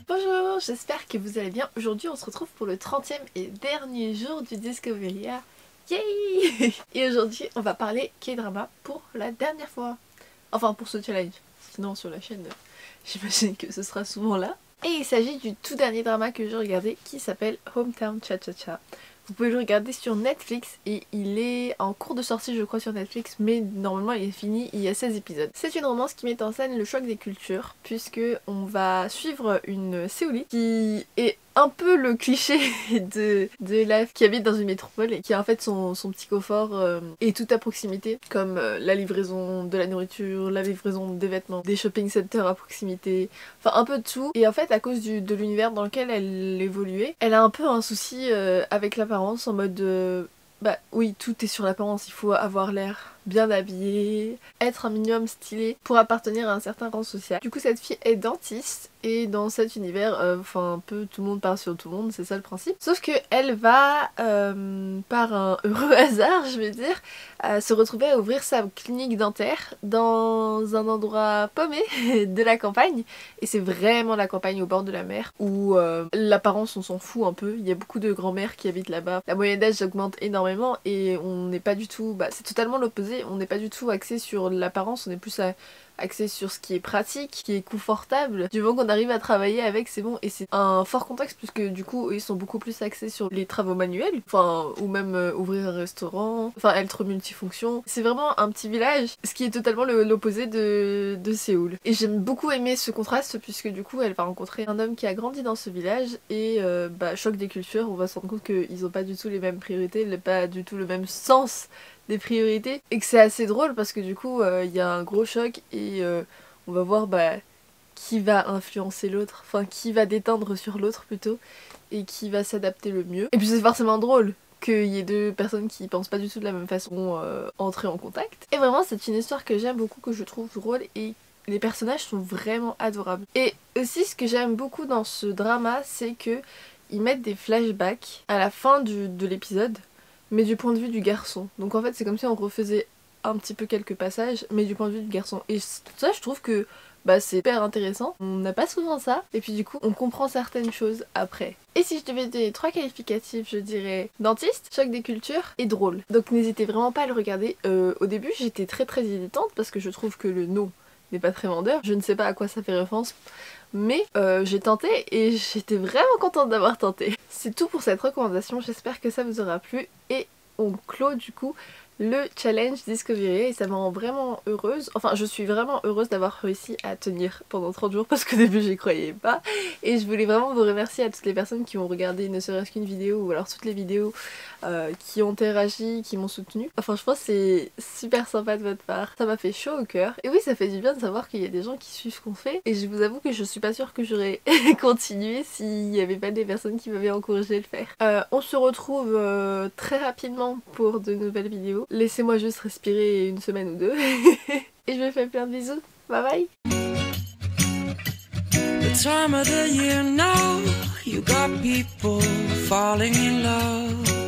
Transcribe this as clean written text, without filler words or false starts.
Bonjour, j'espère que vous allez bien. Aujourd'hui on se retrouve pour le 30e et dernier jour du Discovery Year. Yay! Et aujourd'hui on va parler K-drama pour la dernière fois. Enfin pour ce challenge. Sinon sur la chaîne, j'imagine que ce sera souvent là. Et il s'agit du tout dernier drama que j'ai regardé qui s'appelle Hometown Cha-Cha-Cha. Vous pouvez le regarder sur Netflix et il est en cours de sortie je crois sur Netflix, mais normalement il est fini, il y a 16 épisodes. C'est une romance qui met en scène le choc des cultures puisque on va suivre une Séoulite qui est un peu le cliché de la qui habite dans une métropole et qui a en fait son petit confort et tout à proximité, comme la livraison de la nourriture, la livraison des vêtements, des shopping centers à proximité, enfin un peu de tout. Et en fait à cause de l'univers dans lequel elle évoluait, elle a un peu un souci avec l'apparence, en mode bah oui, tout est sur l'apparence, il faut avoir l'air bien habillé, être un minimum stylé pour appartenir à un certain rang social. Du coup cette fille est dentiste et dans cet univers, enfin un peu tout le monde parle sur tout le monde, c'est ça le principe. Sauf que elle va, par un heureux hasard je vais dire, se retrouver à ouvrir sa clinique dentaire dans un endroit paumé de la campagne. Et c'est vraiment la campagne au bord de la mer où l'apparence on s'en fout un peu, il y a beaucoup de grand-mères qui habitent là-bas. La moyenne d'âge augmente énormément et on n'est pas du tout, c'est totalement l'opposé. On n'est pas du tout axé sur l'apparence, on est plus axé sur ce qui est pratique, qui est confortable. Du moment qu'on arrive à travailler avec, c'est bon. Et c'est un fort contexte puisque du coup ils sont beaucoup plus axés sur les travaux manuels, enfin ou même ouvrir un restaurant, enfin être multifonction. C'est vraiment un petit village, ce qui est totalement l'opposé de Séoul. Et j'aime beaucoup aimer ce contraste puisque du coup elle va rencontrer un homme qui a grandi dans ce village et choc des cultures, on va se rendre compte qu'ils ont pas du tout les mêmes priorités, pas du tout le même sens des priorités, et que c'est assez drôle parce que du coup il y a un gros choc et on va voir qui va influencer l'autre, enfin qui va déteindre sur l'autre plutôt, et qui va s'adapter le mieux. Et puis c'est forcément drôle qu'il y ait deux personnes qui pensent pas du tout de la même façon entrer en contact. Et vraiment c'est une histoire que j'aime beaucoup, que je trouve drôle, et les personnages sont vraiment adorables. Et aussi ce que j'aime beaucoup dans ce drama, c'est que ils mettent des flashbacks à la fin de l'épisode, mais du point de vue du garçon. Donc en fait c'est comme si on refaisait un petit peu quelques passages, mais du point de vue du garçon. Et ça je trouve que c'est hyper intéressant, on n'a pas souvent ça, et puis du coup on comprend certaines choses après. Et si je devais donner 3 qualificatifs, je dirais dentiste, choc des cultures et drôle. Donc n'hésitez vraiment pas à le regarder. Au début j'étais très hésitante parce que je trouve que le nom n'est pas très vendeur, je ne sais pas à quoi ça fait référence, mais j'ai tenté et j'étais vraiment contente d'avoir tenté. C'est tout pour cette recommandation, j'espère que ça vous aura plu et on clôt du coup le challenge Discovery et ça me rend vraiment heureuse. Enfin je suis vraiment heureuse d'avoir réussi à tenir pendant 30 jours parce qu'au début j'y croyais pas. Et je voulais vraiment vous remercier à toutes les personnes qui ont regardé ne serait-ce qu'une vidéo ou alors toutes les vidéos, qui ont interagi, qui m'ont soutenue. Enfin je pense que c'est super sympa de votre part. Ça m'a fait chaud au cœur. Et oui ça fait du bien de savoir qu'il y a des gens qui suivent ce qu'on fait. Et je vous avoue que je suis pas sûre que j'aurais continué s'il n'y avait pas des personnes qui m'avaient encouragé à le faire. On se retrouve très rapidement pour de nouvelles vidéos. Laissez-moi juste respirer une semaine ou deux. Et je vous fais plein de bisous. Bye bye. The time of the year now, you got people falling in love.